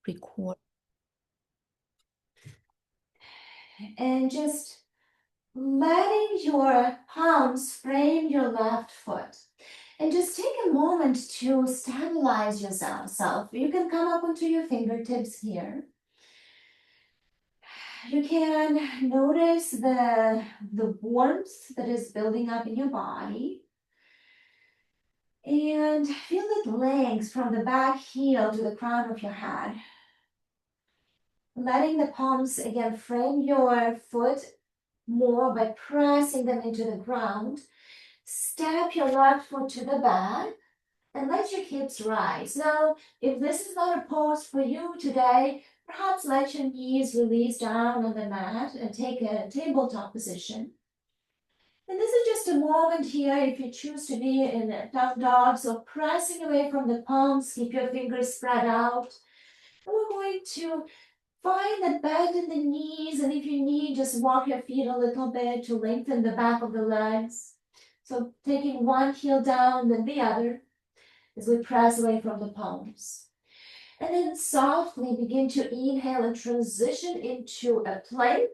record. And just letting your palms frame your left foot. And just take a moment to stabilize yourself. You can come up onto your fingertips here. You can notice the warmth that is building up in your body. And feel it length from the back heel to the crown of your head. Letting the palms again frame your foot more by pressing them into the ground. Step your left foot to the back and let your hips rise. Now, if this is not a pose for you today, perhaps let your knees release down on the mat and take a tabletop position. And this is just a moment here if you choose to be in a down dog. So pressing away from the palms, keep your fingers spread out. And we're going to find that bend in the knees, and if you need, just walk your feet a little bit to lengthen the back of the legs. So taking one heel down, then the other, as we press away from the palms. And then softly begin to inhale and transition into a plank.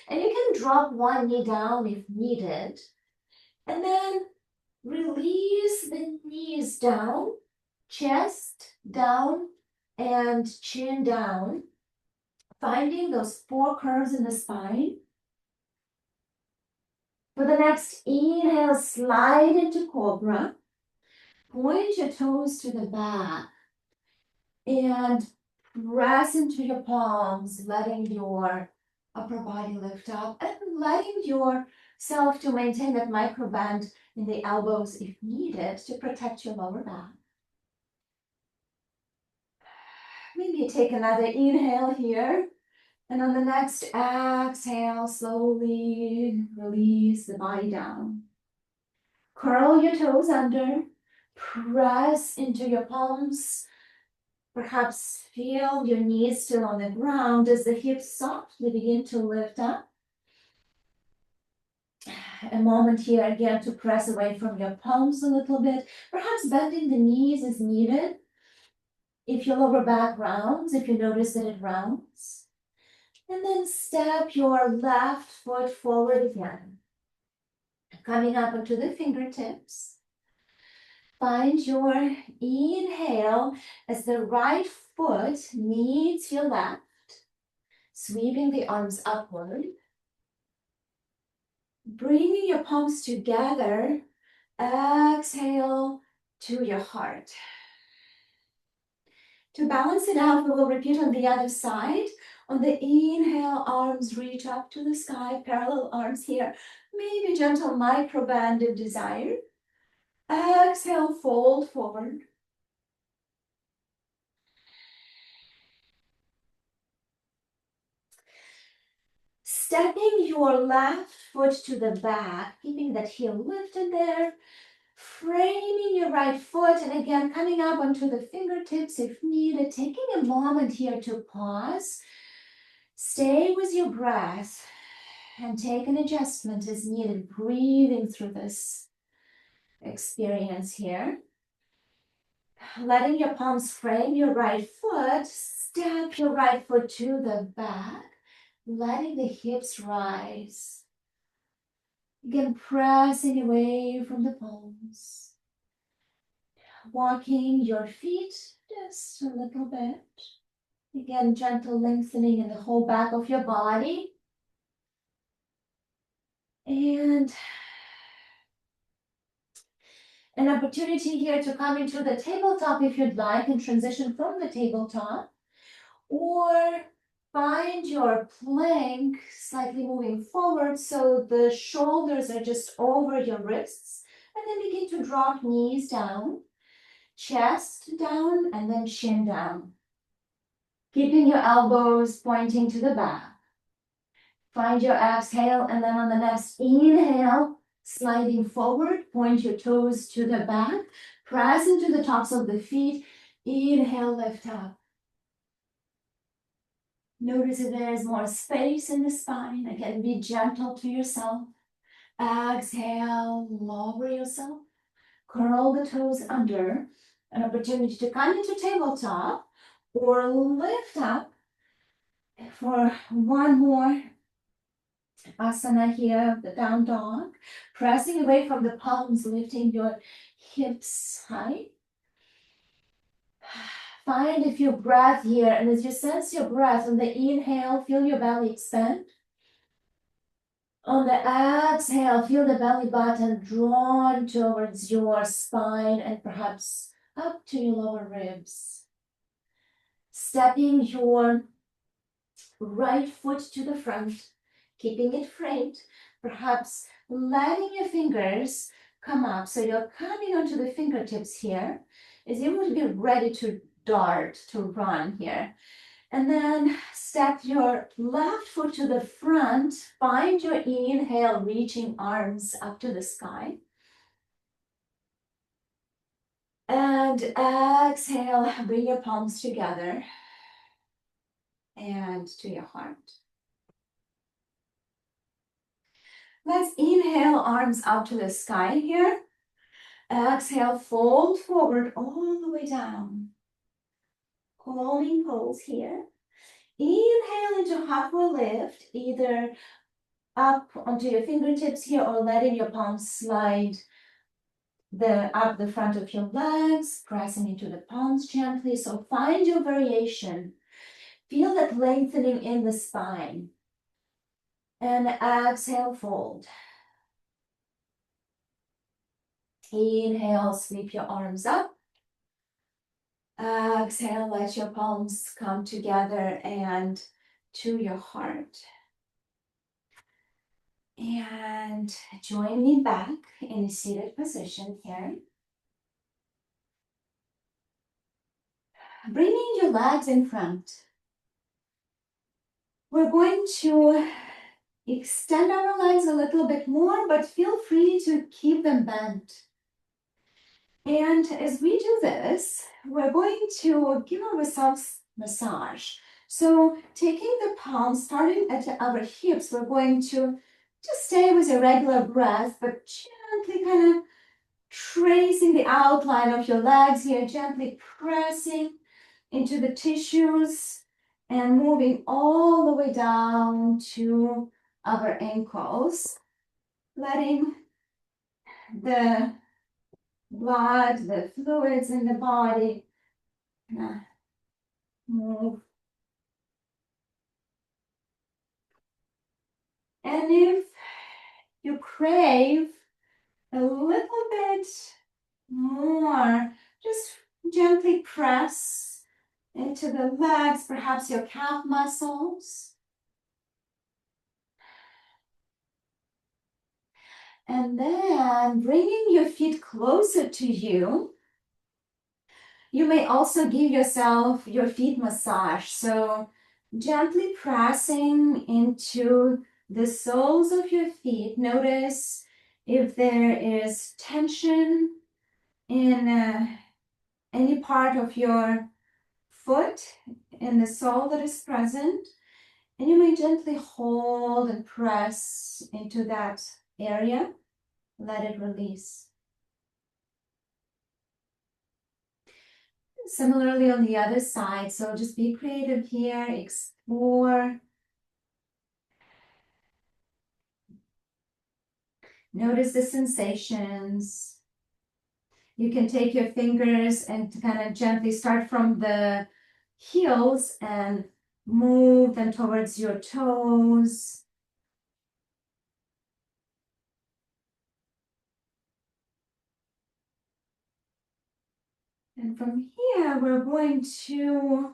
And you can drop one knee down if needed. And then release the knees down, chest down, and chin down. Finding those 4 curves in the spine. For the next inhale, slide into cobra. Point your toes to the back. And press into your palms, letting your upper body lift up and letting yourself to maintain that micro bend in the elbows if needed to protect your lower back. Maybe take another inhale here. And on the next exhale, slowly release the body down. Curl your toes under, press into your palms. Perhaps feel your knees still on the ground as the hips softly begin to lift up. A moment here again to press away from your palms a little bit. Perhaps bending the knees is needed. If your lower back rounds, if you notice that it rounds. And then step your left foot forward again. Coming up onto the fingertips. Find your inhale as the right foot meets your left. Sweeping the arms upward. Bringing your palms together. Exhale to your heart. To balance it out, we will repeat on the other side. On the inhale, arms reach up to the sky, parallel arms here. Maybe gentle micro bend if desired. Exhale, fold forward. Stepping your left foot to the back, keeping that heel lifted there. Framing your right foot, and again, coming up onto the fingertips if needed. Taking a moment here to pause. Stay with your breath and take an adjustment as needed, breathing through this experience here. Letting your palms frame your right foot, step your right foot to the back, letting the hips rise. Again, pressing away from the palms. Walking your feet just a little bit. Again, gentle lengthening in the whole back of your body. And an opportunity here to come into the tabletop if you'd like and transition from the tabletop. Or find your plank slightly moving forward so the shoulders are just over your wrists. And then begin to drop knees down, chest down, and then chin down. Keeping your elbows pointing to the back. Find your exhale, and then on the next inhale, sliding forward, point your toes to the back, press into the tops of the feet, inhale, lift up. Notice if there is more space in the spine. Again, be gentle to yourself. Exhale, lower yourself, curl the toes under. An opportunity to come into tabletop, or lift up for one more asana here, the down dog. Pressing away from the palms, lifting your hips high. Find a few breath here, and as you sense your breath on the inhale, feel your belly expand. On the exhale, feel the belly button drawn towards your spine and perhaps up to your lower ribs. Stepping your right foot to the front, keeping it framed, perhaps letting your fingers come up. So you're coming onto the fingertips here as you would be ready to dart, to run here. And then step your left foot to the front, find your inhale, reaching arms up to the sky. And exhale, bring your palms together and to your heart. Let's inhale, arms up to the sky here. Exhale, fold forward all the way down. Calming pose here. Inhale into halfway lift, either up onto your fingertips here or letting your palms slide up the front of your legs, pressing into the palms gently. So find your variation. Feel that lengthening in the spine. And exhale, fold. Inhale, sweep your arms up. Exhale, let your palms come together and to your heart. And join me back in a seated position here. Bringing your legs in front. We're going to extend our legs a little bit more, but feel free to keep them bent. And as we do this, we're going to give ourselves massage. So taking the palms, starting at our hips, we're going to just stay with a regular breath, but gently kind of tracing the outline of your legs here, gently pressing into the tissues and moving all the way down to our ankles, letting the blood, the fluids in the body move. And if you crave a little bit more, just gently press into the legs, perhaps your calf muscles. And then bringing your feet closer to you. You may also give yourself your feet massage. So gently pressing into the soles of your feet. Notice if there is tension in any part of your foot, in the sole that is present. And you may gently hold and press into that area. Let it release. Similarly on the other side, so just be creative here, explore. Notice the sensations. You can take your fingers and kind of gently start from the heels and move them towards your toes. And from here, we're going to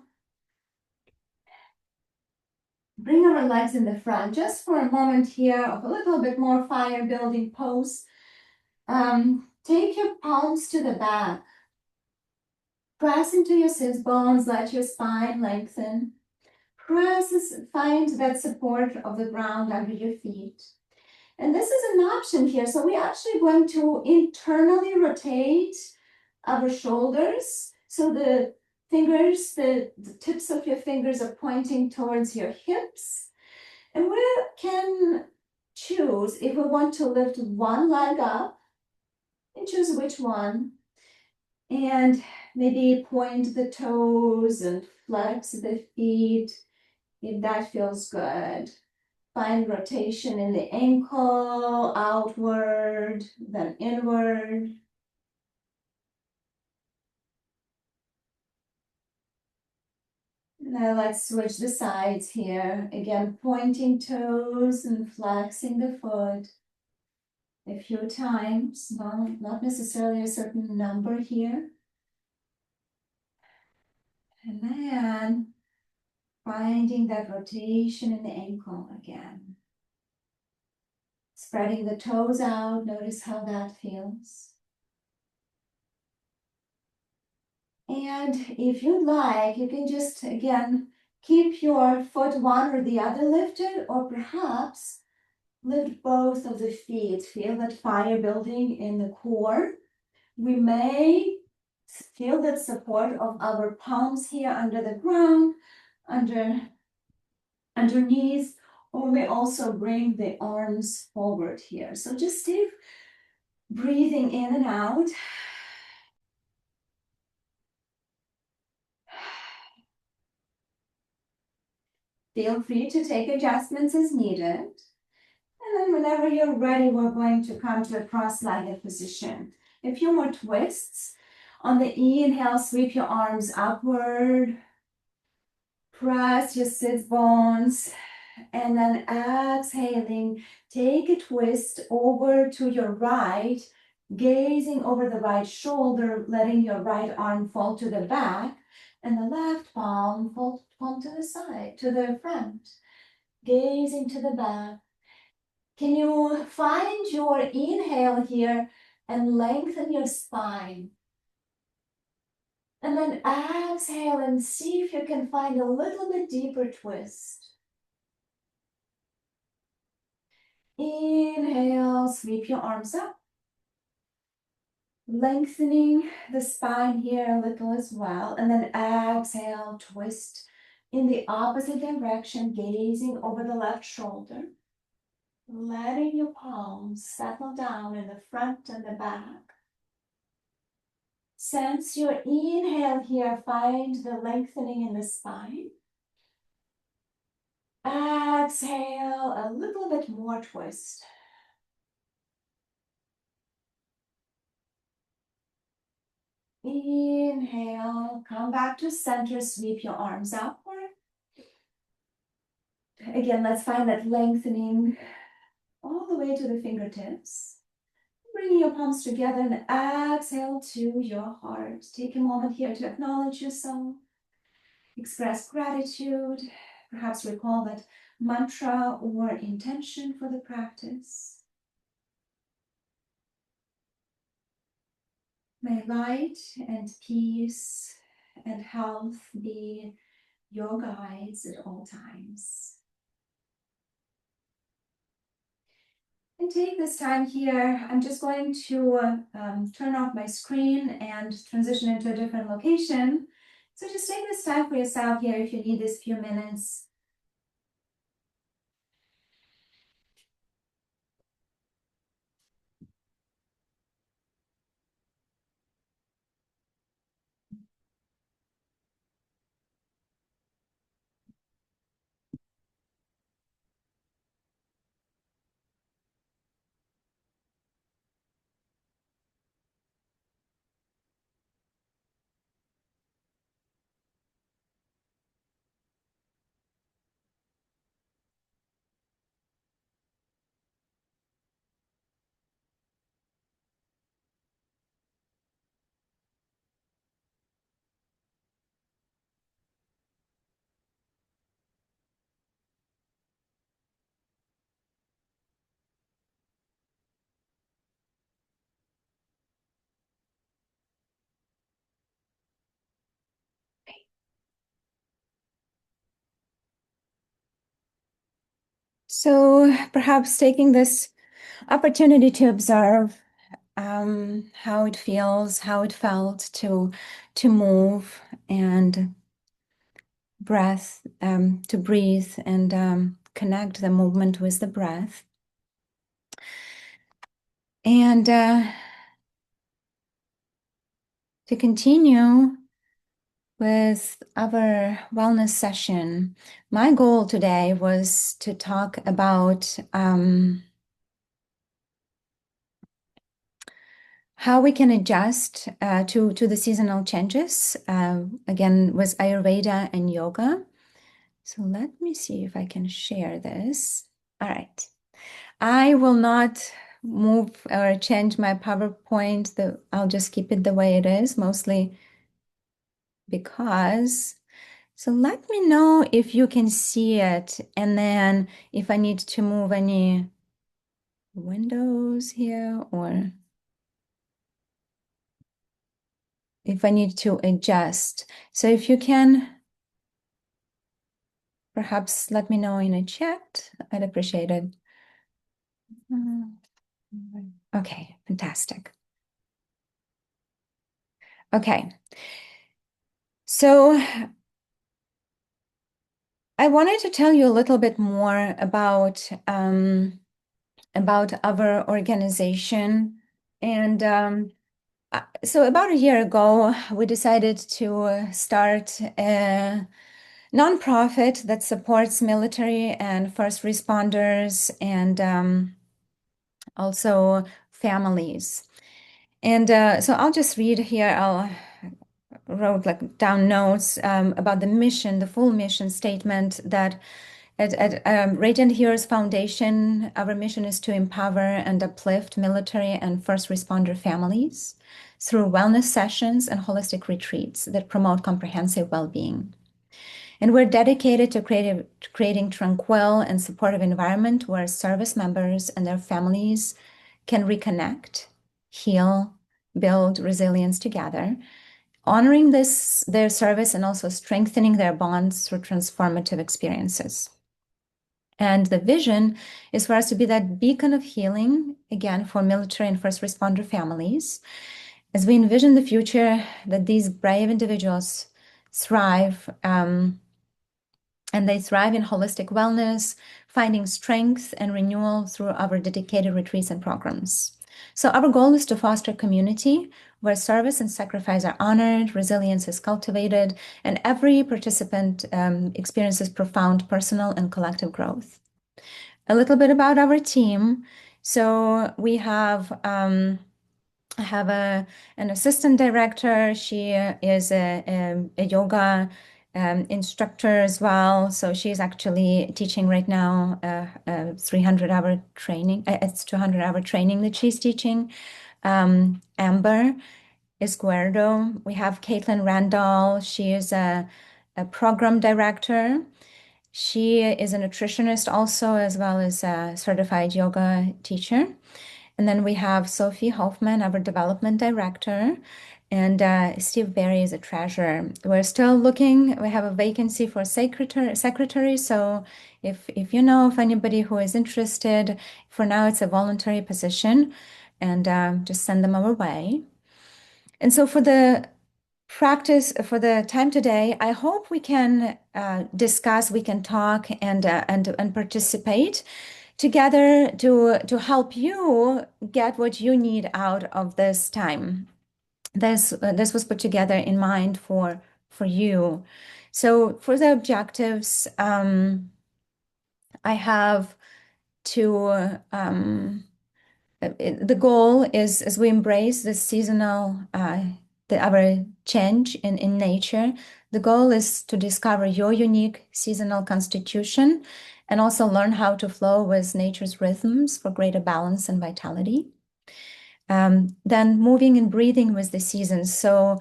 bring our legs in the front just for a moment here of a little bit more fire building pose. Take your palms to the back. Press into your sits bones, let your spine lengthen. Find that support of the ground under your feet. And this is an option here. So we're actually going to internally rotate our shoulders. So the fingers, the tips of your fingers are pointing towards your hips. And we can choose if we want to lift one leg up and choose which one. And maybe point the toes and flex the feet if that feels good. Find rotation in the ankle, outward, then inward. Now let's switch the sides here. Again, pointing toes and flexing the foot a few times, not necessarily a certain number here. And then finding that rotation in the ankle again. Spreading the toes out, notice how that feels. And if you'd like, you can just, again, keep your foot one or the other lifted, or perhaps lift both of the feet. Feel that fire building in the core. We may feel that support of our palms here under the ground, underneath, or we also bring the arms forward here. So just stay breathing in and out. Feel free to take adjustments as needed. And then whenever you're ready, we're going to come to a cross-legged position. A few more twists. On the inhale, sweep your arms upward. Press your sit bones. And then exhaling, take a twist over to your right, gazing over the right shoulder, letting your right arm fall to the back, and the left palm fall to the side, to the front, gazing to the back. Can you find your inhale here and lengthen your spine? And then exhale and see if you can find a little bit deeper twist. Inhale, sweep your arms up. Lengthening the spine here a little as well. And then exhale, twist in the opposite direction, gazing over the left shoulder. Letting your palms settle down in the front and the back. Sense your inhale here, find the lengthening in the spine. Exhale, a little bit more twist. Inhale, come back to center, sweep your arms outward. Again, let's find that lengthening all the way to the fingertips. Bringing your palms together and exhale to your heart. Take a moment here to acknowledge yourself. Express gratitude. Perhaps recall that mantra or intention for the practice. May light and peace and health be your guides at all times. And take this time here. I'm just going to turn off my screen and transition into a different location. So just take this time for yourself here if you need this few minutes. So perhaps taking this opportunity to observe how it feels, how it felt to move and to breathe and connect the movement with the breath. And To continue with our wellness session, my goal today was to talk about how we can adjust to the seasonal changes, again, with Ayurveda and yoga. So let me see if I can share this. All right. I will not move or change my PowerPoint. I'll just keep it the way it is, mostly because. So let me know if you can see it, and then if I need to move any windows here or if I need to adjust. So if you can perhaps let me know in a chat, I'd appreciate it. Okay, fantastic. Okay, so I wanted to tell you a little bit more about our organization. And so about a year ago, we decided to start a nonprofit that supports military and first responders and also families. And so I'll just read here. I'll wrote like down notes about the mission, the full mission statement that at Radiant Heroes Foundation, our mission is to empower and uplift military and first responder families through wellness sessions and holistic retreats that promote comprehensive well-being. And we're dedicated to creating tranquil and supportive environment where service members and their families can reconnect, heal, build resilience together, honoring their service and also strengthening their bonds through transformative experiences. And the vision is for us to be that beacon of healing, again, for military and first responder families, as we envision the future that these brave individuals thrive, and they thrive in holistic wellness, finding strength and renewal through our dedicated retreats and programs. So our goal is to foster community where service and sacrifice are honored, resilience is cultivated, and every participant experiences profound personal and collective growth. A little bit about our team. So we have I have an assistant director. She is a yoga instructor as well. So she's actually teaching right now 300-hour training. It's 200-hour training that she's teaching. Amber Esguerdo. We have Caitlin Randall. She is a program director. She is a nutritionist also, as well as a certified yoga teacher. And then we have Sophie Hoffman, our development director, and Steve Berry is a treasurer. We're still looking. We have a vacancy for secretary. So if you know of anybody who is interested, for now it's a voluntary position, and just send them our way. And so for the practice for the time today, I hope we can discuss, we can talk and participate together to help you get what you need out of this time. This was put together in mind for you. So for the objectives, I have to the goal is as we embrace the seasonal our change in nature, the goal is to discover your unique seasonal constitution and also learn how to flow with nature's rhythms for greater balance and vitality. Then moving and breathing with the seasons. So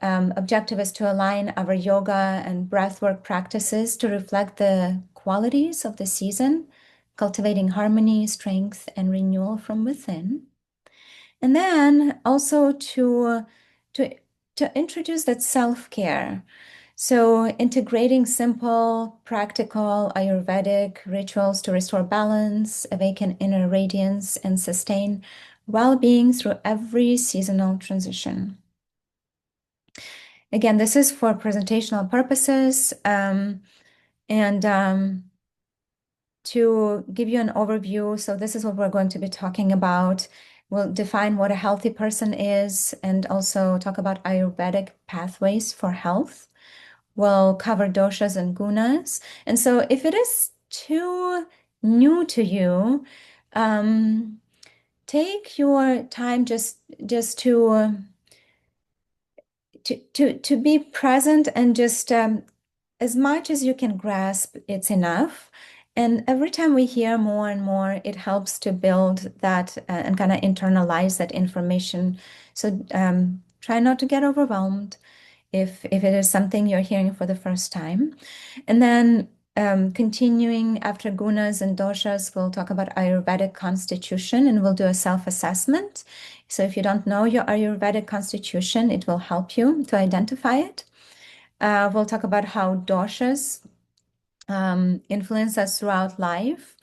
objective is to align our yoga and breathwork practices to reflect the qualities of the season, cultivating harmony, strength, and renewal from within. And then also to introduce that self-care. So integrating simple, practical Ayurvedic rituals to restore balance, awaken inner radiance, and sustain well-being through every seasonal transition. Again, this is for presentational purposes, and to give you an overview. So this is what we're going to be talking about. We'll define what a healthy person is and also talk about Ayurvedic pathways for health. We'll cover doshas and gunas. And so if it is too new to you, um, take your time just to be present and just as much as you can grasp, it's enough. And every time we hear more and more, it helps to build that and kind of internalize that information. So try not to get overwhelmed if it is something you're hearing for the first time. And then continuing after gunas and doshas, we'll talk about Ayurvedic constitution and we'll do a self-assessment. So if you don't know your Ayurvedic constitution, it will help you to identify it. We'll talk about how doshas influence us throughout life.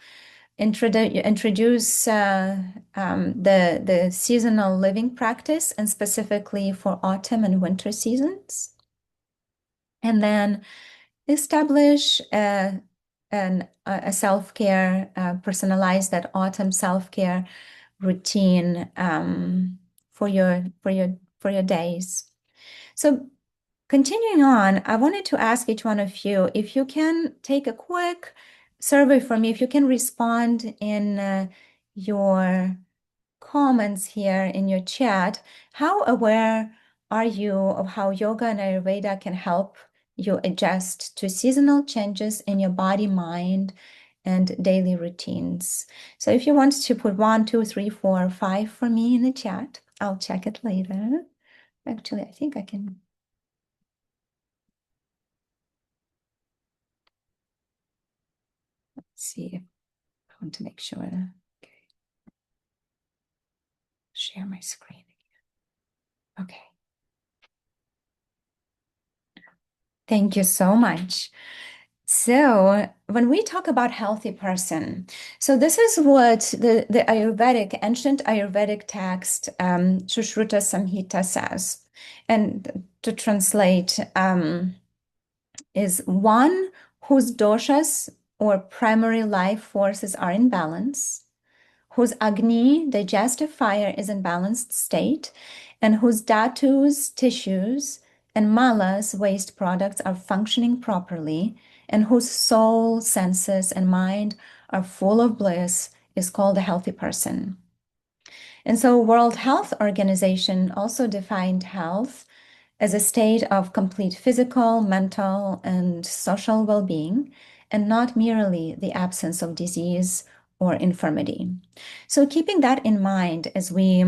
Introduce the seasonal living practice and specifically for autumn and winter seasons. And then establish a self-care, personalize that autumn self-care routine for your days. So continuing on, I wanted to ask each one of you if you can take a quick survey for me, if you can respond in your comments here in your chat. How aware are you of how yoga and Ayurveda can help you adjust to seasonal changes in your body, mind, and daily routines? So if you want to put 1, 2, 3, 4, 5 for me in the chat, I'll check it later. Actually, I think I can. Let's see. I want to make sure. Okay. Share my screen again. Okay. Thank you so much. So when we talk about healthy person, so this is what the Ayurvedic, ancient Ayurvedic text, Sushruta Samhita says. And to translate, is one whose doshas or primary life forces are in balance, whose Agni, digestive fire, is in balanced state, and whose dhatus, tissues, and malas, waste products, are functioning properly, and whose soul, senses, and mind are full of bliss, is called a healthy person. And so World Health Organization also defined health as a state of complete physical, mental, and social well-being, and not merely the absence of disease or infirmity. So keeping that in mind as we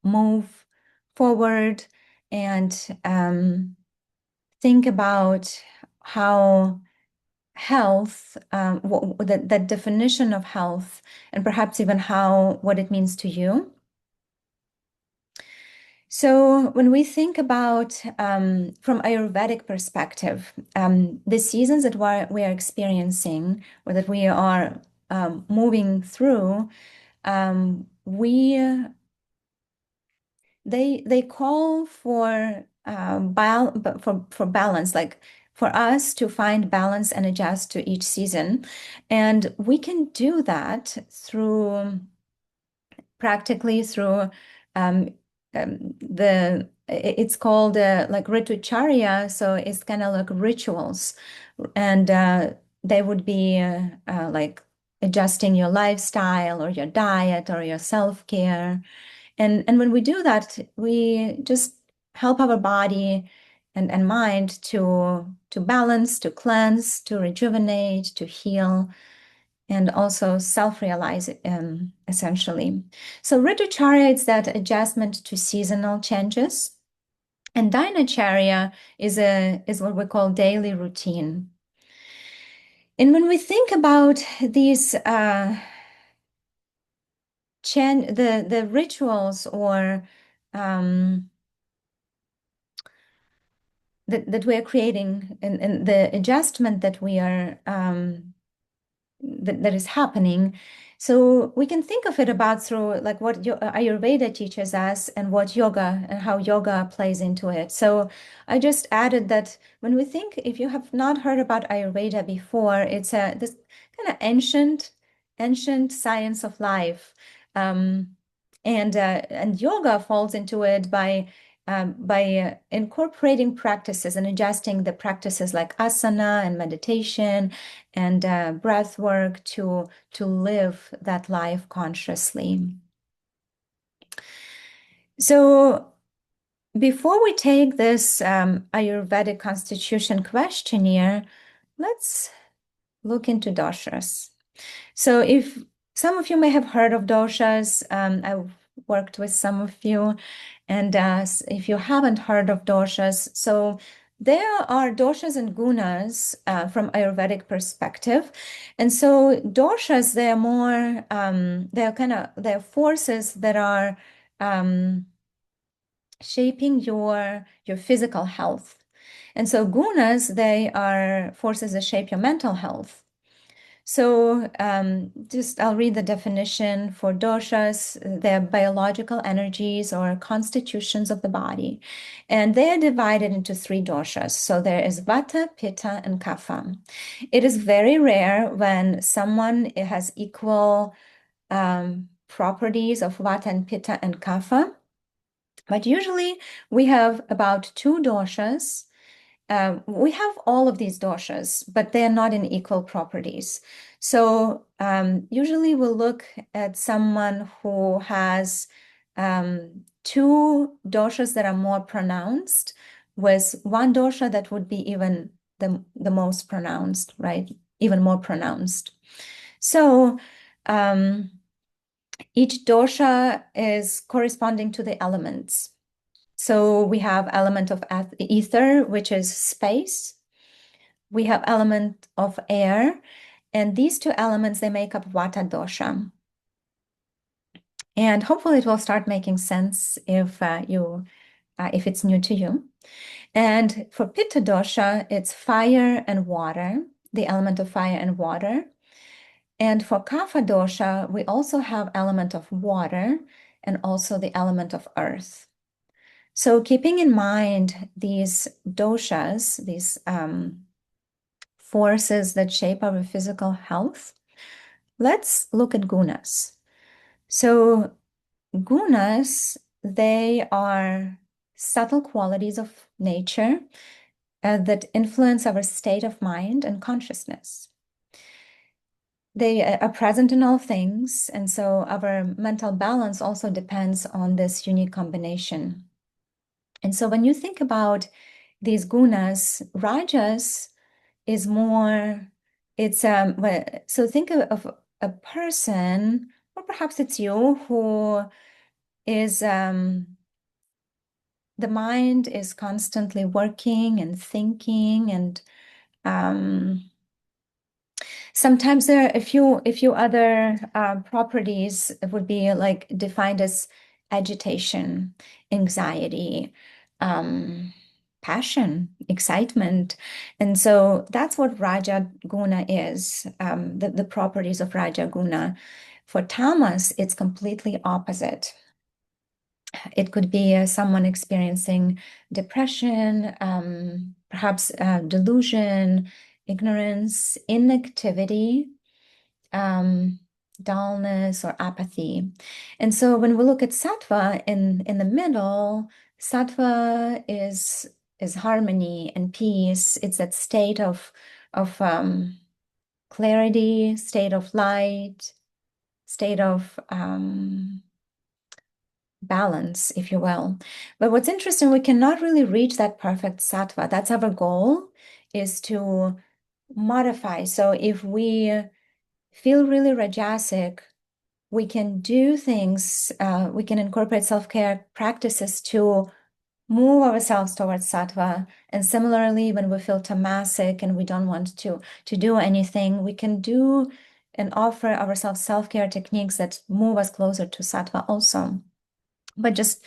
move forward and think about how health, that definition of health, and perhaps even what it means to you. So when we think about from Ayurvedic perspective, the seasons that we are experiencing or that we are moving through, they call for for balance, like for us to find balance and adjust to each season, and we can do that practically through it's called like ritucharya, so it's kind of like rituals, and they would be like adjusting your lifestyle or your diet or your self-care. And when we do that, we just help our body and mind to balance, to cleanse, to rejuvenate, to heal, and also self-realize essentially. So Ritucharya is that adjustment to seasonal changes. And Dinacharya is what we call daily routine. And when we think about these the rituals or that we are creating and the adjustment that we are that is happening. So we can think of it about through like what Ayurveda teaches us and what yoga and how yoga plays into it. So I just added that when we think, if you have not heard about Ayurveda before, it's this kind of ancient science of life. And yoga falls into it by incorporating practices and adjusting the practices like asana and meditation and breath work to live that life consciously. So before we take this Ayurvedic constitution questionnaire, let's look into doshas. So if some of you may have heard of doshas, I've worked with some of you, and if you haven't heard of doshas, so there are doshas and gunas from Ayurvedic perspective. And so doshas, they're more, they're forces that are shaping your physical health. And so gunas, they are forces that shape your mental health. So I'll read the definition for doshas. They're biological energies or constitutions of the body. And they are divided into three doshas. So there is vata, pitta, and kapha. It is very rare when someone has equal properties of vata and pitta and kapha. But usually we have about two doshas. We have all of these doshas, but they're not in equal properties. So usually we'll look at someone who has two doshas that are more pronounced, with one dosha that would be even the most pronounced, right? Even more pronounced. So each dosha is corresponding to the elements. So we have element of ether, which is space. We have element of air, and these two elements, they make up Vata dosha. And hopefully it will start making sense if it's new to you. And for Pitta dosha, it's fire and water, the element of fire and water. And for Kapha dosha, we also have element of water and also the element of earth. So keeping in mind these doshas, these forces that shape our physical health, let's look at gunas. So gunas, they are subtle qualities of nature that influence our state of mind and consciousness. They are present in all things, and so our mental balance also depends on this unique combination. And so when you think about these gunas, rajas is more, so think of a person, or perhaps it's you, who is, the mind is constantly working and thinking, and sometimes there are a few other properties would be like defined as agitation, anxiety, passion, excitement. And so that's what Raja Guna is, the properties of Raja Guna. For Tamas, it's completely opposite. It could be someone experiencing depression, perhaps delusion, ignorance, inactivity, dullness, or apathy. And so when we look at sattva in the middle, sattva is harmony and peace. It's that state of clarity, state of light, state of balance, if you will. But what's interesting, we cannot really reach that perfect sattva. That's our goal, is to modify. So if we feel really rajasic, we can do things, we can incorporate self-care practices to move ourselves towards sattva. And similarly, when we feel tamasic and we don't want to do anything, we can do and offer ourselves self-care techniques that move us closer to sattva also. But just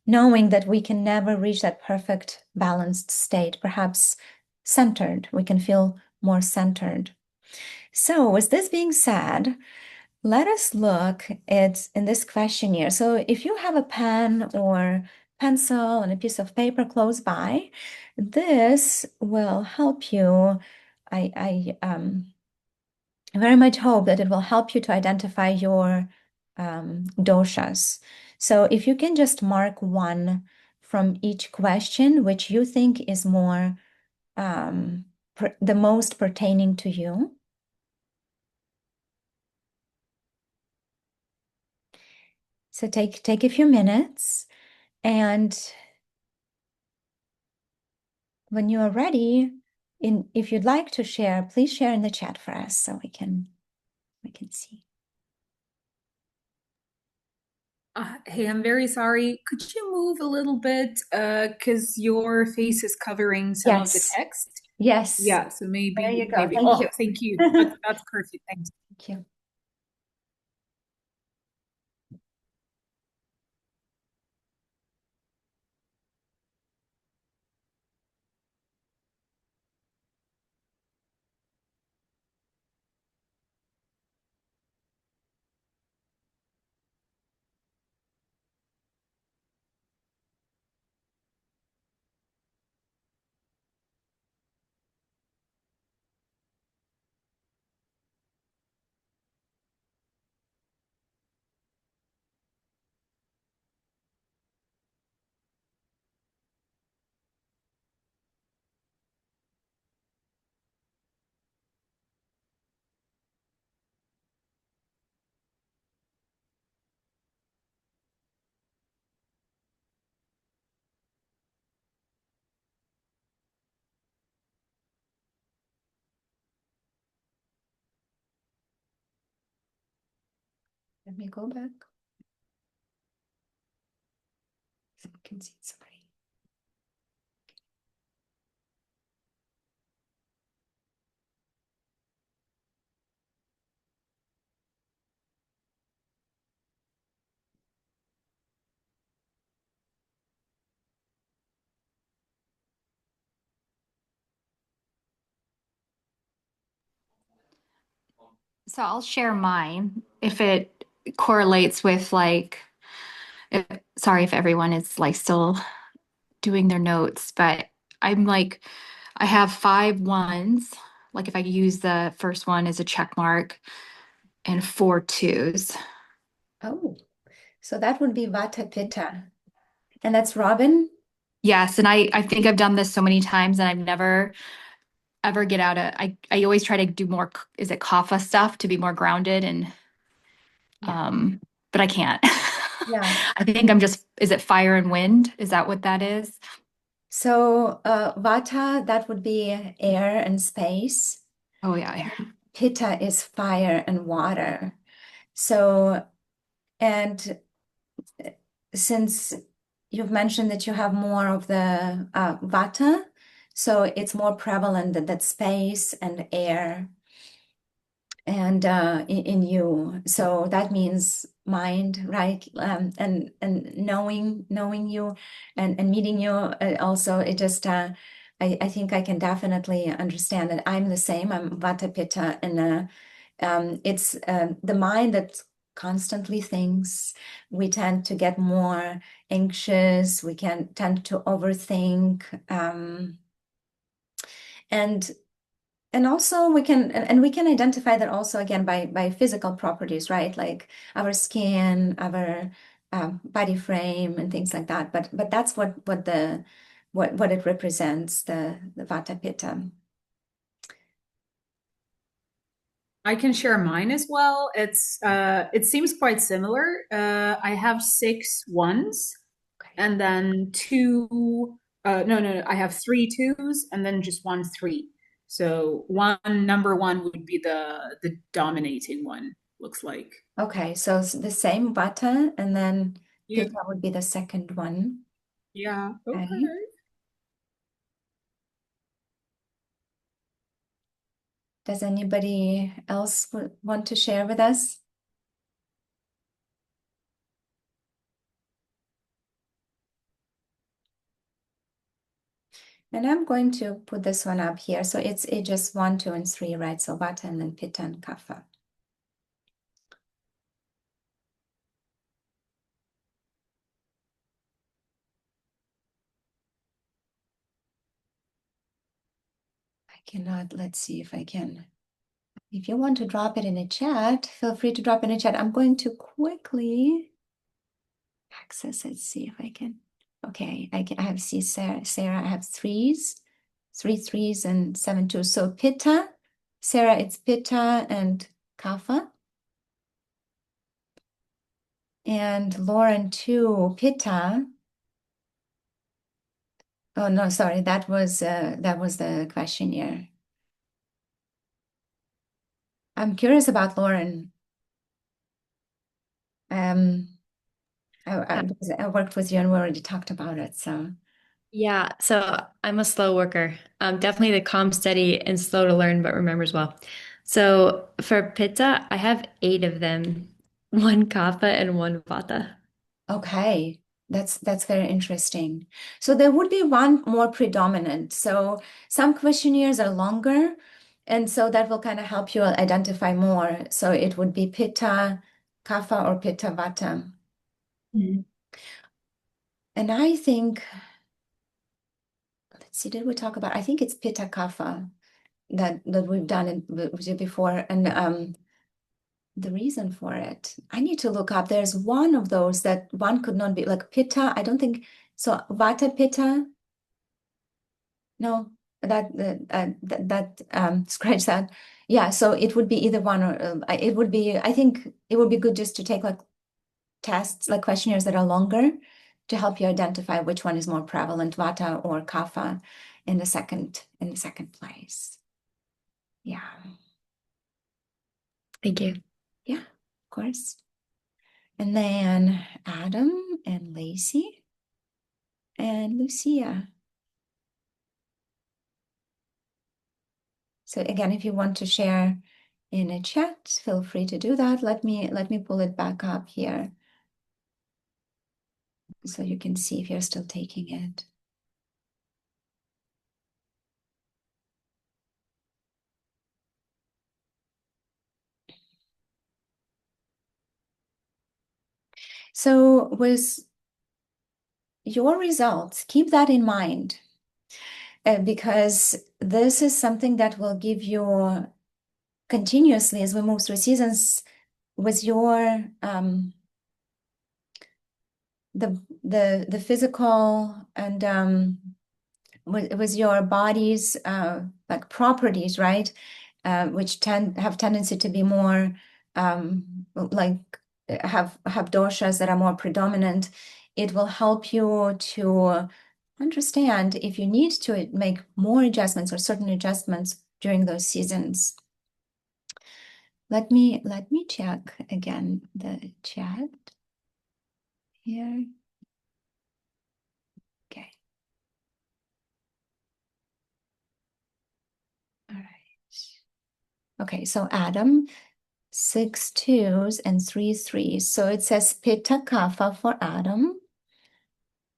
knowing that we can never reach that perfect balanced state, perhaps centered, we can feel more centered. So with this being said, let us look at in this questionnaire. So if you have a pen or pencil and a piece of paper close by, this will help you. I very much hope that it will help you to identify your doshas. So if you can just mark one from each question, which you think is more the most pertaining to you. So take a few minutes, and when you are ready, if you'd like to share, please share in the chat for us so we can see. Hey, I'm very sorry. Could you move a little bit? Because your face is covering some of the Yes, text. yes. Yeah, so There maybe, you go. maybe. Thank you. Oh, thank you. Thank That's perfect. Thanks. you. Let me go back so I can see somebody. So I'll share mine if it correlates with sorry if everyone is like still doing their notes, but I'm like, I have 5 1s. Like if I use the first one as a check mark and 4 2s. Oh, so that would be Vata Pitta. And that's Robin? Yes. And I think I've done this so many times and I've never ever get out of, I always try to do more, is it kapha stuff to be more grounded and, Yeah. um, but I can't. Yeah. I think I'm just, is it fire and wind? Is that what that is? So Vata, that would be air and space. Oh yeah. Pitta is fire and water. So, and since you've mentioned that you have more of the Vata, so it's more prevalent that space and air and in you. So that means mind, right? And knowing you and meeting you. Also, it just I think I can definitely understand that I'm the same. I'm Vata Pitta, and it's the mind that constantly thinks. We tend to get more anxious. We can tend to overthink. And also we can identify that also again by physical properties, right? Like our skin, our body frame and things like that. But that's what it represents, the Vata Pitta. I can share mine as well. It seems quite similar. I have 6 1s Okay. and then two no, I have 3 2s and then just 1 3. So number one would be the dominating one, looks like. Okay, so it's the same Vata, and then Yeah, Pitta would be the second one. yeah, Okay. okay. Does anybody else want to share with us? And I'm going to put this one up here. So it's just 1, 2, and 3, right? So Vata and then Pitta and Kapha. I cannot, let's see if I can If you want to drop it in a chat, feel free to drop in a chat. I'm going to quickly access it, see if I can. Okay, I have see Sarah, I have three threes and 7 twos. So Pitta, Sarah, it's Pitta and Kapha. And Lauren too, Pitta. Oh no, sorry, that was the questionnaire. I'm curious about Lauren. Because I worked with you and we already talked about it. So Yeah, so I'm a slow worker. Definitely the calm, steady, and slow to learn, but remembers well. So for Pitta, I have 8 of them, one Kapha and one Vata. okay, that's very interesting. So there would be one more predominant. So some questionnaires are longer, and so that will kind of help you identify more. So it would be Pitta, Kapha, or Pitta Vata. Mhm. And I think, let's see, did we talk about? I think it's Pitta Kapha that we've done it with you before, and the reason for it, I need to look up. There's one of those that one could not be like Pitta. I don't think so. Vata Pitta. No, scratch that. Yeah, so it would be either one or it would be. I think it would be good just to take like tests, like questionnaires that are longer, to help you identify which one is more prevalent, Vata or Kapha, in the second place. Yeah, Thank you. yeah, of course. And then Adam and Lacey and Lucia. So again, if you want to share in a chat, feel free to do that. Let me pull it back up here so you can see if you're still taking it. So with your results, keep that in mind because this is something that will give you continuously as we move through seasons with your the physical and with your body's like properties, right? Which have tendency to be more like have doshas that are more predominant. It will help you to understand if you need to make more adjustments or certain adjustments during those seasons. Let me check again the chat here. Okay. All right. Okay, so Adam, 6 twos and 3 threes. So it says Pitta Kapha for Adam.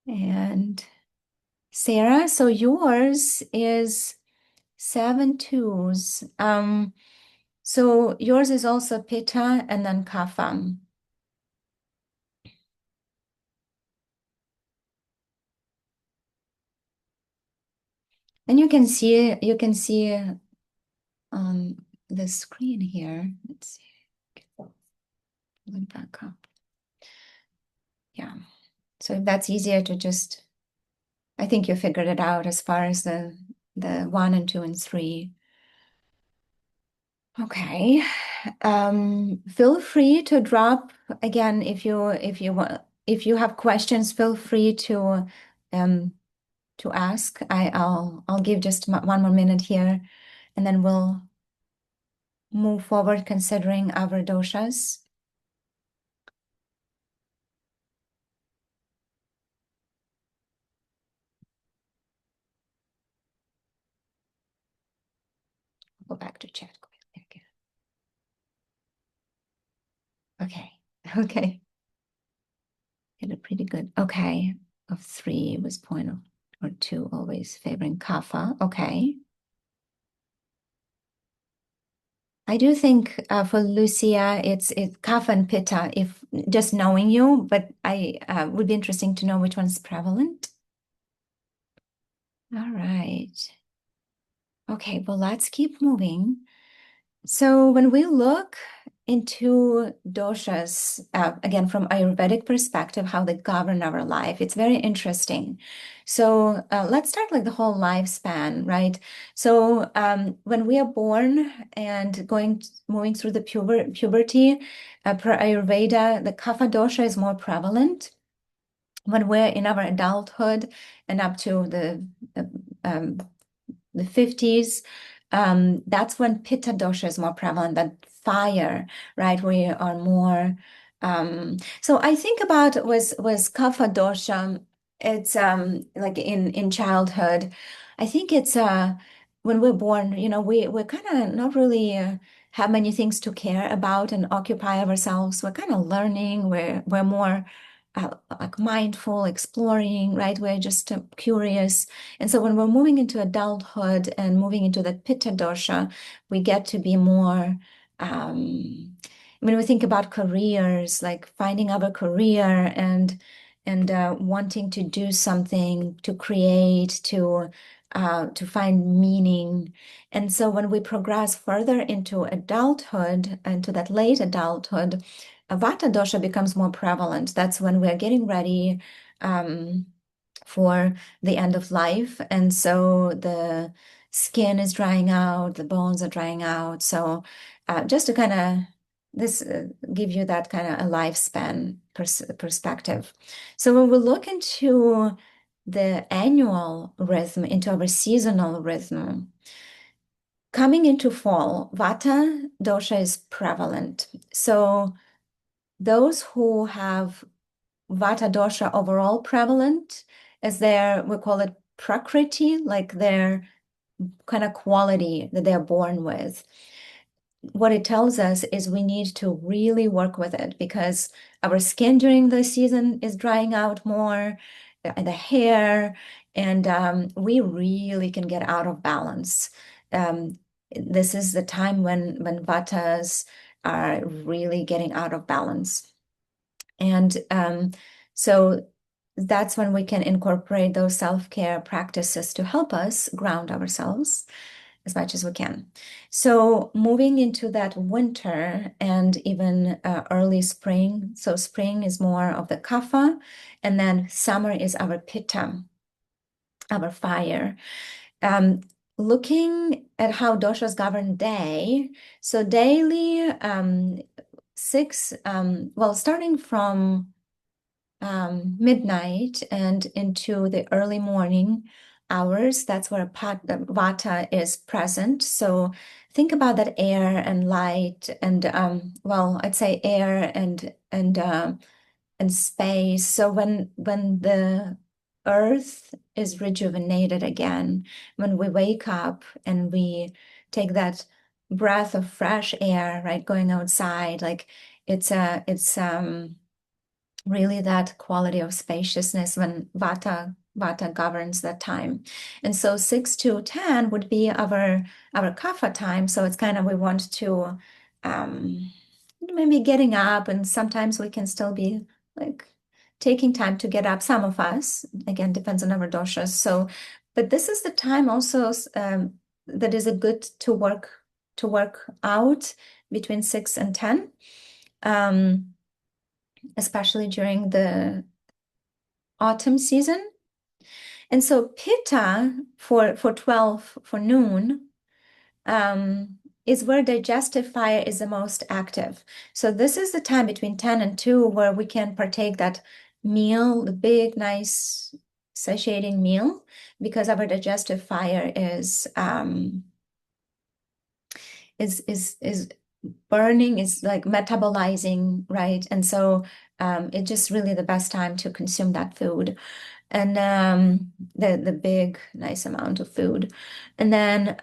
And Sarah, so yours is 7 twos. So yours is also Pitta and then Kapha. And you can see on the screen here. Let's see. Pull it back up. Yeah. So if that's easier to just, I think you figured it out as far as the 1 and 2 and 3. Okay. Feel free to drop again if you have questions, feel free to ask. I'll give just 1 more minute here and then we'll move forward considering our doshas. Go back to chat quickly again. Okay. Okay. It looked pretty good. Okay. Of 3 was point of, or 2 always favoring kapha. Okay. I do think for Lucia, it's kapha and pitta, if just knowing you, but I would be interesting to know which one's prevalent. All right. Okay, well, let's keep moving. So when we look into doshas, again, from Ayurvedic perspective, how they govern our life, it's very interesting. So let's start like the whole lifespan, right? So when we are born and moving through the puberty, per Ayurveda, the kapha dosha is more prevalent. When we're in our adulthood and up to uh, um, the 50s, that's when pitta dosha is more prevalent, that fire, right? We are more. So I think about was kapha dosha. It's like in childhood. I think it's when we're born, we're kind of not really have many things to care about and occupy ourselves. We're kind of learning. We're more like mindful, exploring, right? We're just curious. And so when we're moving into adulthood and moving into that pitta dosha, we get to be more, when we think about careers, like finding our career and wanting to do something, to create, to find meaning. And so when we progress further into adulthood, into that late adulthood, Vata dosha becomes more prevalent. That's when we're getting ready. For the end of life. And so the skin is drying out, the bones are drying out. So just to kind of this give you that kind of a lifespan perspective. So when we look into the annual rhythm, into our seasonal rhythm, coming into fall, Vata dosha is prevalent. So those who have Vata dosha overall prevalent as we call it prakriti, like their kind of quality that they're born with. What it tells us is we need to really work with it because our skin during the season is drying out more, the hair, and we really can get out of balance. Um, this is the time when Vatas are really getting out of balance. And so that's when we can incorporate those self-care practices to help us ground ourselves as much as we can. So moving into that winter and even early spring. So spring is more of the kapha, and then summer is our pitta, our fire. Um, Looking at how doshas govern day. So daily, starting from midnight and into the early morning hours, that's where Vata is present. So think about that air and light and I'd say air and space. So when the earth is rejuvenated again, when we wake up and we take that breath of fresh air, right, going outside, like it's really that quality of spaciousness when Vata governs that time. And so 6 to 10 would be our kapha time. So it's kind of we want to maybe getting up, and sometimes we can still be like taking time to get up. Some of us, again, depends on our doshas. So, but this is the time also that is a good to work out between 6 and 10. Especially during the autumn season. And so pitta for 12 for noon is where digestive fire is the most active. So this is the time between 10 and 2 where we can partake that meal, the big, nice, satiating meal, because our digestive fire is burning, is like metabolizing, right? And so it's just really the best time to consume that food and the big nice amount of food. And then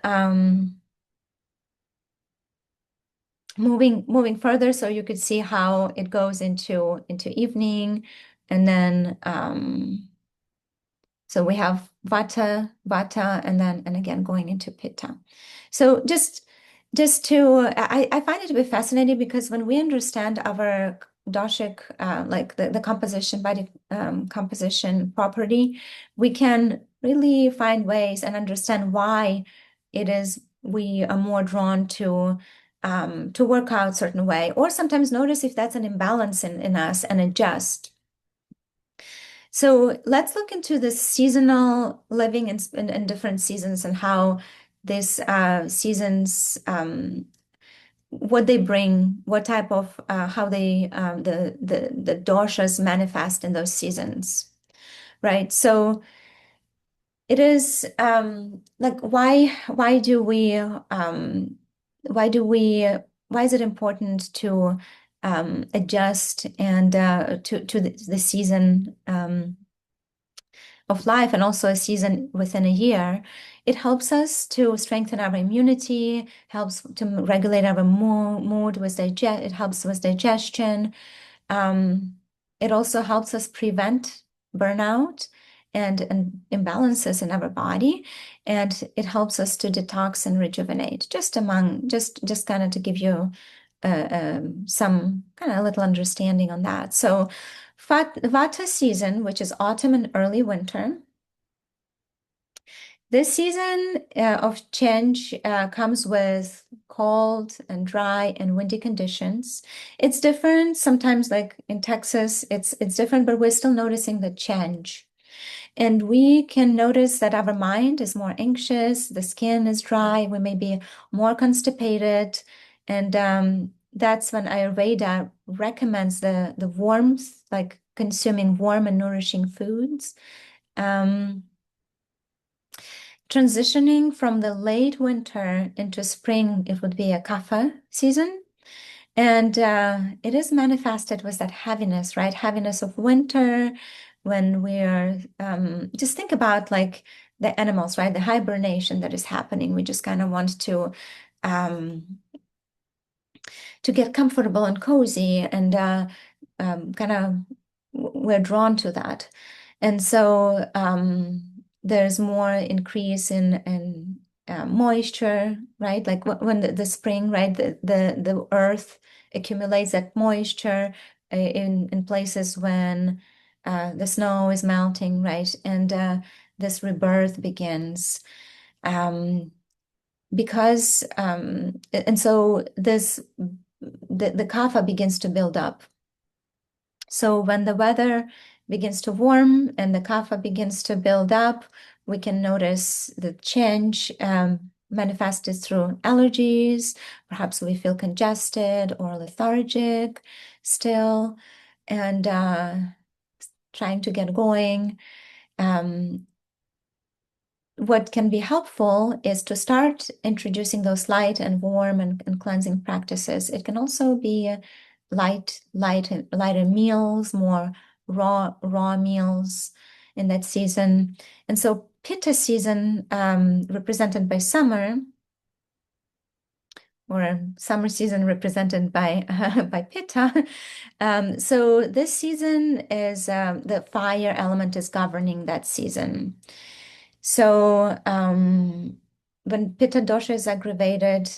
moving further, so you could see how it goes into evening, and then so we have Vata, and again going into Pitta. So just to I find it to be fascinating because when we understand our doshic like the composition body composition property, we can really find ways and understand why it is we are more drawn to to work out a certain way, or sometimes notice if that's an imbalance in us and adjust. So let's look into the seasonal living in different seasons and how these seasons, what they bring, what type of, how they, the doshas manifest in those seasons, right? So it is like why do we why is it important to adjust and to the season of life and also a season within a year? It helps us to strengthen our immunity, helps to regulate our mood with it helps with digestion. Um, it also helps us prevent burnout and imbalances in our body, and it helps us to detox and rejuvenate. Just kind of to give you some kind of a little understanding on that. So, Vata season, which is autumn and early winter. This season of change comes with cold and dry and windy conditions. It's different. Sometimes, like in Texas, it's different, but we're still noticing the change. And we can notice that our mind is more anxious, the skin is dry, we may be more constipated. And that's when Ayurveda recommends the warmth, like consuming warm and nourishing foods. Um, Transitioning from the late winter into spring, it would be a kapha season. And it is manifested with that heaviness, right? Heaviness of winter when we're just think about like the animals, right? The hibernation that is happening. We just kind of want um, to get comfortable and cozy and kind of we're drawn to that. And so there's more increase in moisture, right? Like when the spring, right? The earth accumulates that moisture in places when the snow is melting, right? And this rebirth begins. Um, because and so the kapha begins to build up. So when the weather begins to warm and the kapha begins to build up, we can notice the change manifested through allergies. Perhaps we feel congested or lethargic still, and trying to get going. What can be helpful is to start introducing those light and warm and cleansing practices. It can also be lighter meals, more raw meals in that season. And so Pitta season, represented by summer, or summer season represented by by Pitta. So this season is the fire element is governing that season. So when Pitta dosha is aggravated,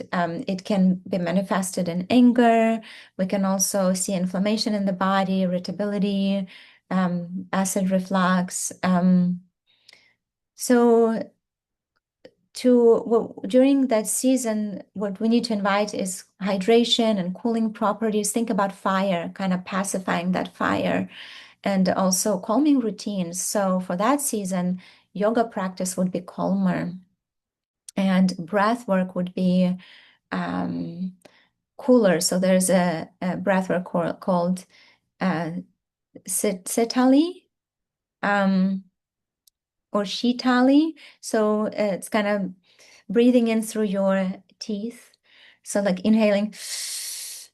it can be manifested in anger. We can also see inflammation in the body, irritability, acid reflux. So during that season, what we need to invite is hydration and cooling properties. Think about fire, kind of pacifying that fire, and also calming routines. So for that season, yoga practice would be calmer, and breath work would be cooler. So there's a breath work called Sitali or Shitali. So it's kind of breathing in through your teeth. So like inhaling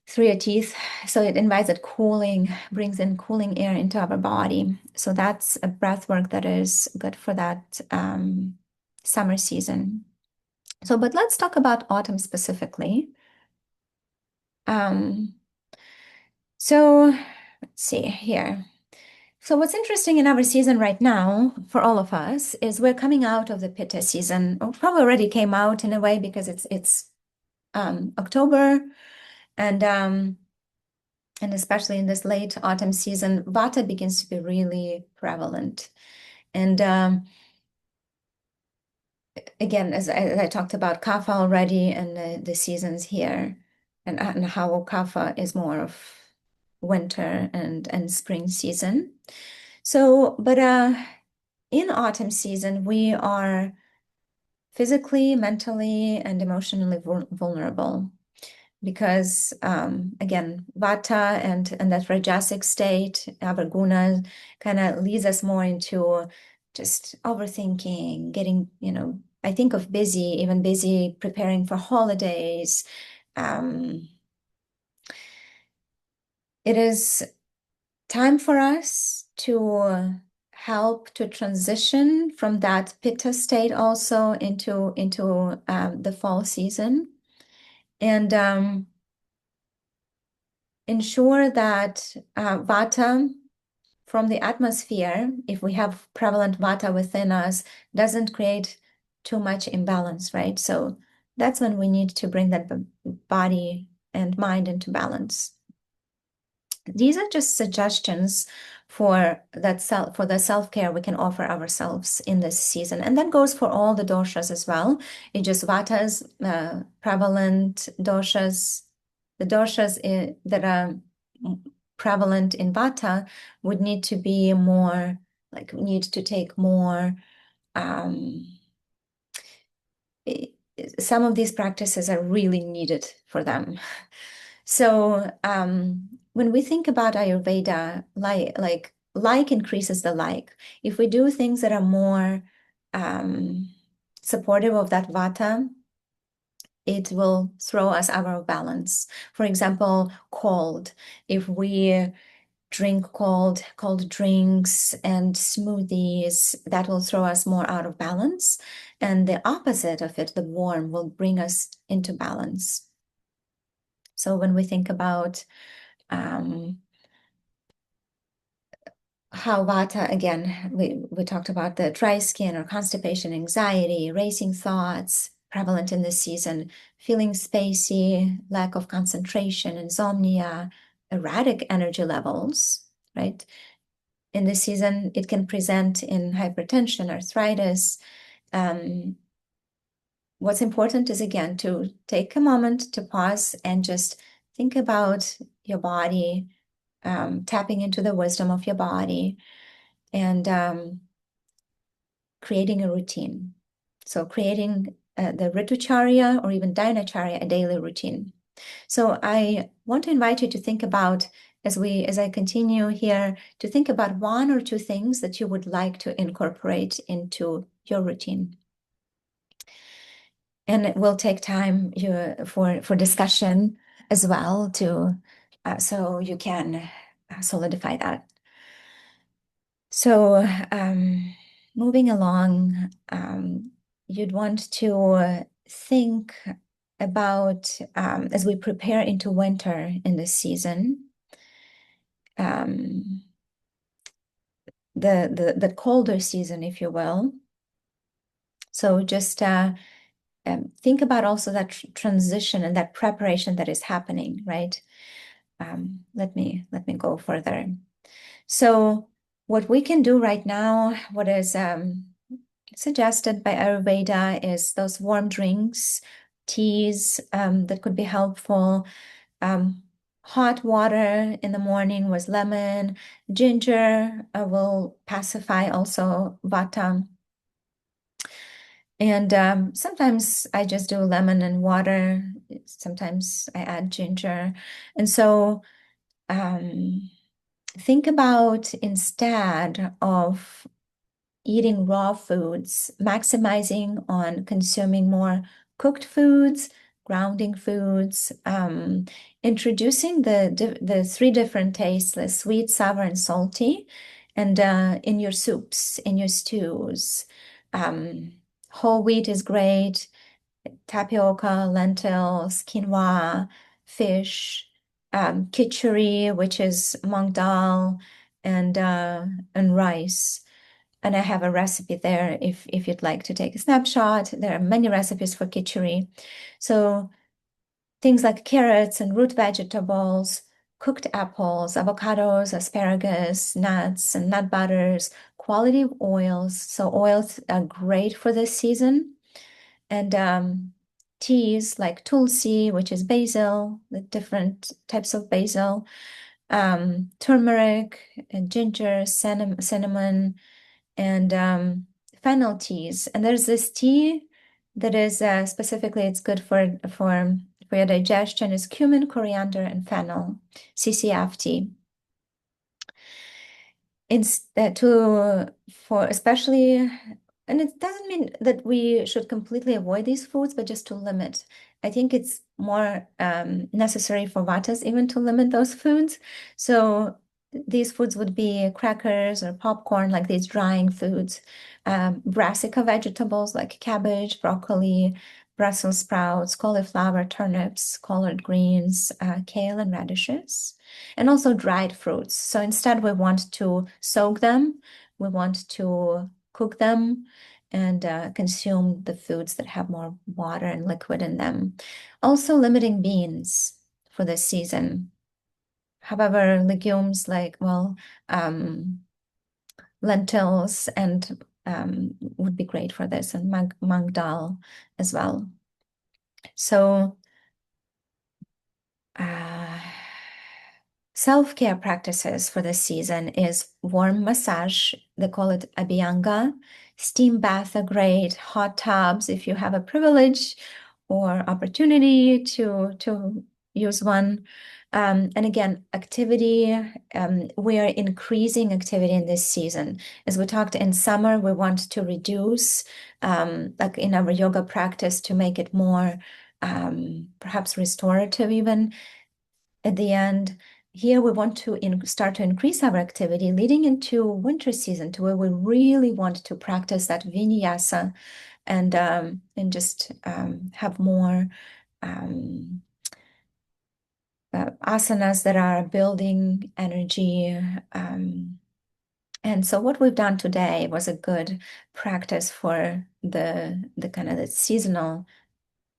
through your teeth. So it invites that cooling, brings in cooling air into our body. So that's a breath work that is good for that summer season. So, but let's talk about autumn specifically. Um, so let's see here. So what's interesting in our season right now for all of us is we're coming out of the Pitta season. Or probably already came out in a way because it's October, and especially in this late autumn season, Vata begins to be really prevalent. And again, as I talked about Kapha already and the seasons here. and how kapha is more of winter and spring season. So, but in autumn season, we are physically, mentally, and emotionally vulnerable because again, vata and that rajasic state, avarguna, kind of leads us more into just overthinking, getting, I think of busy, even busy preparing for holidays. It is time for us to help to transition from that pitta state also into the fall season and ensure that vata from the atmosphere, if we have prevalent vata within us, doesn't create too much imbalance, right? So that's when we need to bring that body and mind into balance. These are just suggestions for the self-care we can offer ourselves in this season. And that goes for all the doshas as well. It just vatas, prevalent doshas, the doshas that are prevalent in vata would need to be more, need to take more, some of these practices are really needed for them. So when we think about Ayurveda, like increases the like. If we do things that are more supportive of that vata, it will throw us out of balance. For example, cold. If we drink cold drinks and smoothies, that will throw us more out of balance. And the opposite of it, the warm, will bring us into balance. So when we think about how vata, again, we talked about the dry skin or constipation, anxiety, racing thoughts, prevalent in this season, feeling spacey, lack of concentration, insomnia, erratic energy levels, right? In this season, it can present in hypertension, arthritis. What's important is, again, to take a moment to pause and just think about your body, tapping into the wisdom of your body, and creating a routine. So creating the Ritucharya or even Dinacharya, a daily routine. So I want to invite you to think about, as I continue here, to think about one or two things that you would like to incorporate into your routine. And it will take time for discussion as well so you can solidify that. So moving along, you'd want to think about as we prepare into winter in this season, the colder season, if you will. So just think about also that transition and that preparation that is happening, right? Let me go further. So what we can do right now, what is suggested by Ayurveda, is those warm drinks, teas that could be helpful. Hot water in the morning with lemon, ginger will pacify also vata. And sometimes I just do lemon and water. Sometimes I add ginger. And so think about, instead of eating raw foods, maximizing on consuming more cooked foods, grounding foods, introducing the three different tastes, the sweet, sour, and salty, and in your soups, in your stews. Whole wheat is great, tapioca, lentils, quinoa, fish, khichdi, which is mung dal, and rice. And I have a recipe there if you'd like to take a snapshot. There are many recipes for khichdi. So things like carrots and root vegetables, cooked apples, avocados, asparagus, nuts, and nut butters, quality oils. So oils are great for this season. And teas like tulsi, which is basil, the different types of basil, turmeric and ginger, cinnamon, and fennel teas. And there's this tea that is specifically it's good for your digestion is cumin, coriander, and fennel, CCF tea. Instead for especially, and it doesn't mean that we should completely avoid these foods, but just to limit. I think it's more necessary for vatas even to limit those foods. So these foods would be crackers or popcorn, like these drying foods, brassica vegetables like cabbage, broccoli, Brussels sprouts, cauliflower, turnips, collard greens, kale, and radishes, and also dried fruits. So instead, we want to soak them, we want to cook them, and consume the foods that have more water and liquid in them. Also, limiting beans for this season. However, legumes like, well, lentils and would be great for this, and mung dal as well. So, self-care practices for this season is warm massage. They call it abhyanga. Steam bath are great. Hot tubs, if you have a privilege or opportunity to use one. And again, activity. We are increasing activity in this season. As we talked in summer, we want to reduce, like in our yoga practice, to make it more perhaps restorative even at the end. Here we want to start to increase our activity leading into winter season, to where we really want to practice that vinyasa and just have more asanas that are building energy. And so what we've done today was a good practice for the kind of the seasonal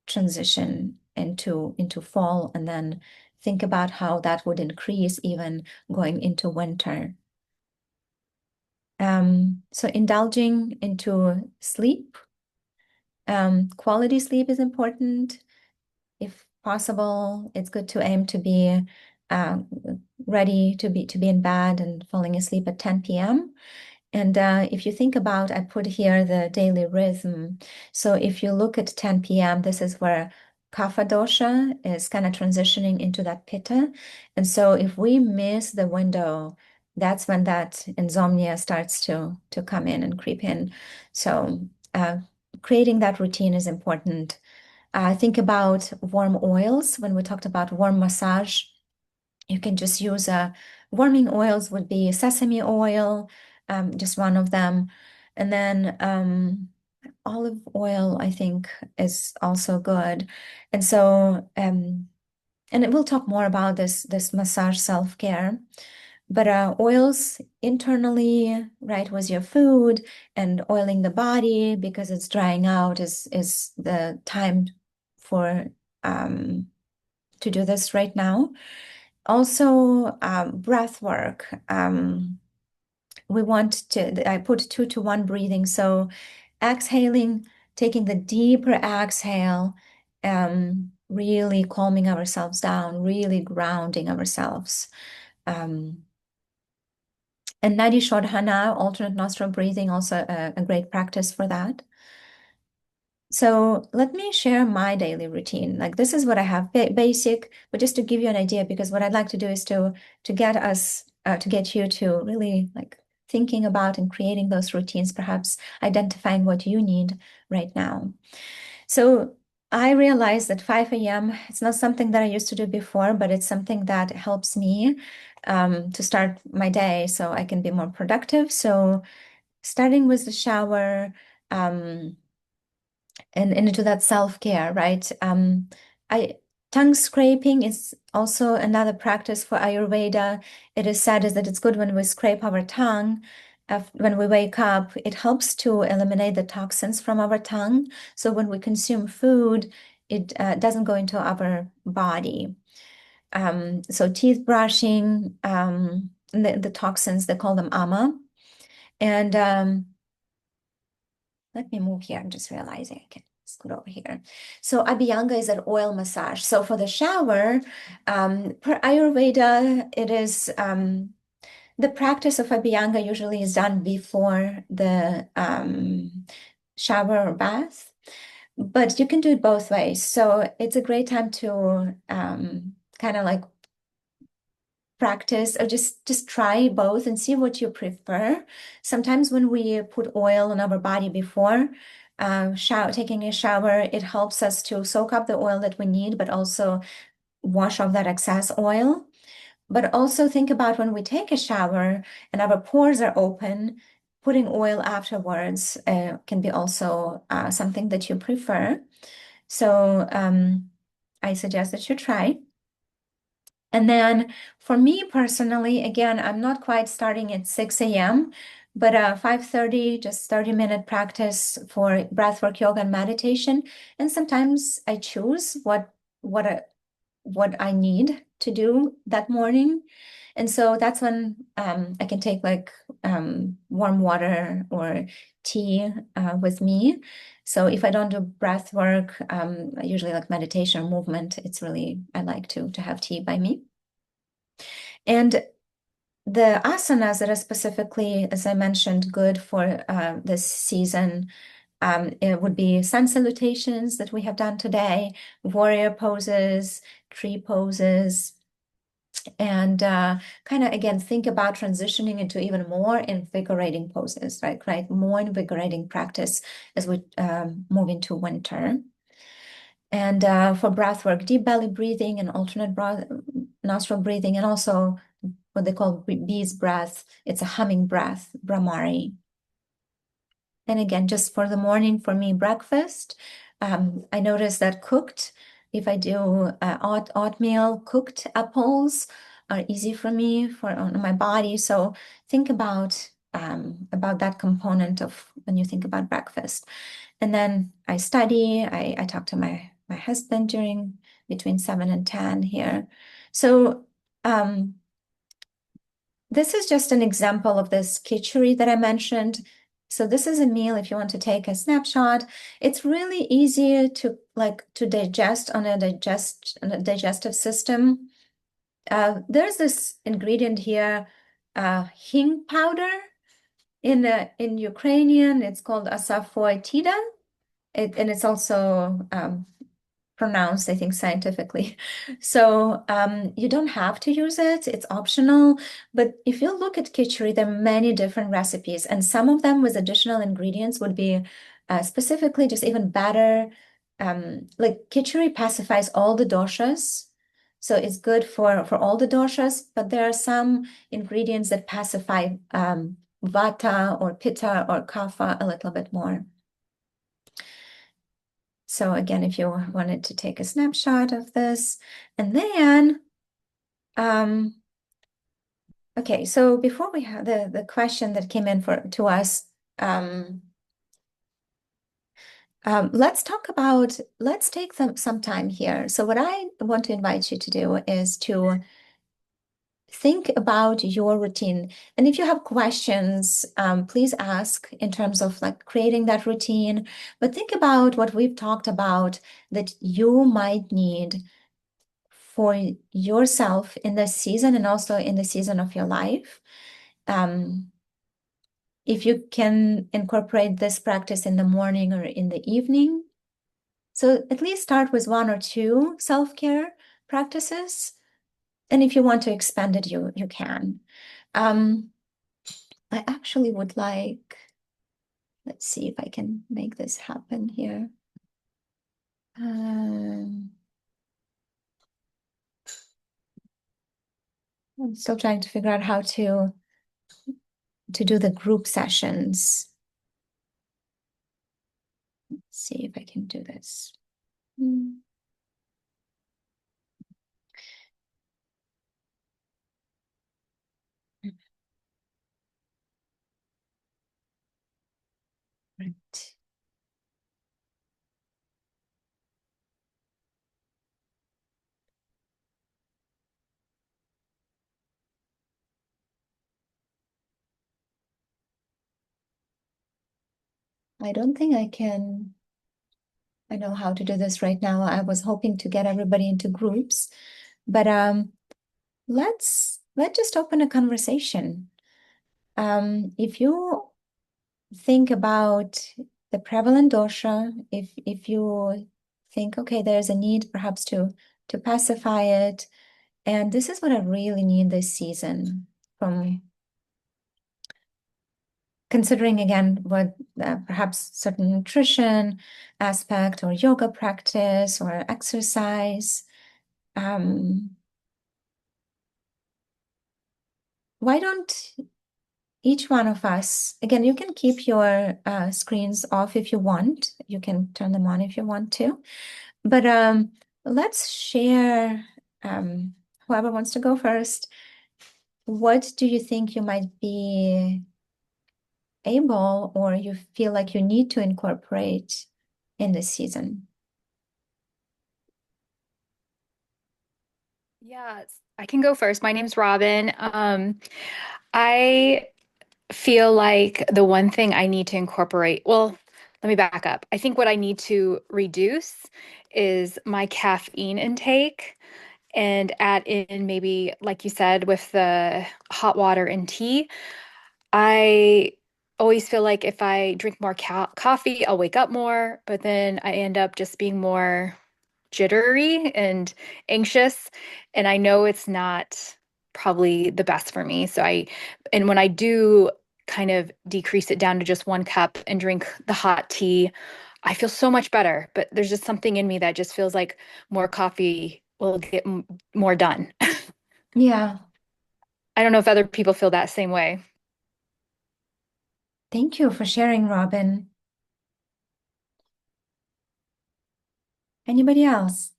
transition into fall, and then think about how that would increase even going into winter. So indulging into sleep. Quality sleep is important. If possible, it's good to aim to be ready to be in bed and falling asleep at 10 p.m. And if you think about, I put here the daily rhythm. So if you look at 10 p.m., this is where kapha dosha is kind of transitioning into that pitta. And so if we miss the window, that's when that insomnia starts to come in and creep in. So creating that routine is important. Think about warm oils. When we talked about warm massage, you can just use warming oils would be sesame oil, just one of them. And then olive oil, I think, is also good. And so, and we'll talk more about this massage self-care. But oils internally, right, with your food, and oiling the body because it's drying out is the time for to do this right now. Also, breath work. We want to, I put 2-to-1 breathing. So exhaling, taking the deeper exhale, really calming ourselves down, really grounding ourselves. And Nadi Shodhana, alternate nostril breathing, also a great practice for that. So let me share my daily routine. Like this is what I have, basic, but just to give you an idea, because what I'd like to do is to get us to get you to really like thinking about and creating those routines, perhaps identifying what you need right now. So I realized that 5 a.m. it's not something that I used to do before, but it's something that helps me to start my day so I can be more productive. So starting with the shower, and into that self-care, right? I tongue scraping is also another practice for Ayurveda. It is said is that it's good when we scrape our tongue when we wake up. It helps to eliminate the toxins from our tongue. So when we consume food, it doesn't go into our body. So teeth brushing, the toxins, they call them ama. And let me move here. I'm just realizing I can let's go over here. So Abhyanga is an oil massage. So for the shower, per Ayurveda, it is the practice of Abhyanga usually is done before the shower or bath, but you can do it both ways. So it's a great time to kind of like practice or just try both and see what you prefer. Sometimes when we put oil on our body before taking a shower, it helps us to soak up the oil that we need, but also wash off that excess oil. But also think about when we take a shower and our pores are open, putting oil afterwards can be also something that you prefer. So I suggest that you try. And then for me personally, again, I'm not quite starting at 6 a.m., but 5:30, just 30-minute practice for breathwork, yoga, and meditation. And sometimes I choose what I need to do that morning. And so that's when I can take like warm water or tea with me. So if I don't do breath work, I usually like meditation or movement. I like to have tea by me. And the asanas that are specifically, as I mentioned, good for this season, it would be sun salutations that we have done today, warrior poses, tree poses, and kind of again think about transitioning into even more invigorating poses, right? More invigorating practice as we move into winter. And for breath work, deep belly breathing and alternate nostril breathing, and also what they call bee's breath. It's a humming breath, Brahmari. And again, just for the morning, for me, breakfast, I notice that cooked, if I do oatmeal, cooked apples are easy for me on my body. So think about that component of when you think about breakfast. And then I study, I talk to my husband between 7 and 10 here. So this is just an example of this khichdi that I mentioned. So this is a meal if you want to take a snapshot. It's really easy to digest on a digestive system. There's this ingredient here, hing powder. In Ukrainian, it's called asafoetida. And it's also pronounced, I think, scientifically. So you don't have to use it. It's optional. But if you look at khichdi, there are many different recipes, and some of them with additional ingredients would be specifically just even better. Like khichdi pacifies all the doshas. So it's good for all the doshas, but there are some ingredients that pacify vata or pitta or kapha a little bit more. So again, if you wanted to take a snapshot of this, and then, okay, so before we have the question that came in to us, let's take some time here. So what I want to invite you to do is to think about your routine. And if you have questions, please ask in terms of like creating that routine. But think about what we've talked about that you might need for yourself in this season and also in the season of your life. If you can incorporate this practice in the morning or in the evening. So at least start with one or two self-care practices. And if you want to expand it, you can. I actually would like, let's see if I can make this happen here. I'm still trying to figure out how to do the group sessions. Let's see if I can do this. Right. I don't think I can I know how to do this right now. I was hoping to get everybody into groups, but let's just open a conversation. If you think about the prevalent dosha, if you think, okay, there's a need perhaps to pacify it, and this is what I really need this season from considering again what perhaps certain nutrition aspect or yoga practice or exercise. Why don't each one of us, again, you can keep your screens off if you want. You can turn them on if you want to. But let's share, whoever wants to go first. What do you think you might be able or you feel like you need to incorporate in this season? Yeah, I can go first. My name's Robin. I feel like the one thing I need to incorporate, well, let me back up. I think what I need to reduce is my caffeine intake and add in maybe, like you said, with the hot water and tea. I always feel like if I drink more coffee, I'll wake up more, but then I end up just being more jittery and anxious. And I know it's not probably the best for me. And when I do kind of decrease it down to just 1 cup and drink the hot tea, I feel so much better. But there's just something in me that just feels like more coffee will get more done. Yeah, I don't know if other people feel that same way. thank you for sharing, Robin. Anybody else?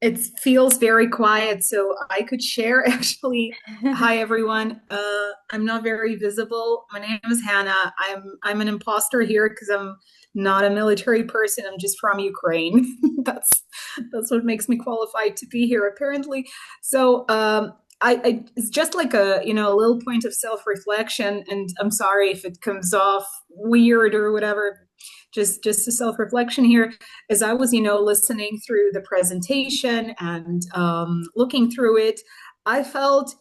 It feels very quiet, so I could share actually. Hi everyone. I'm not very visible. My name is Hannah. I'm an imposter here because I'm not a military person. I'm just from Ukraine. That's what makes me qualified to be here apparently. So I it's just like a little point of self-reflection, and I'm sorry if it comes off weird or whatever. Just a self-reflection here as I was, listening through the presentation and looking through it, I felt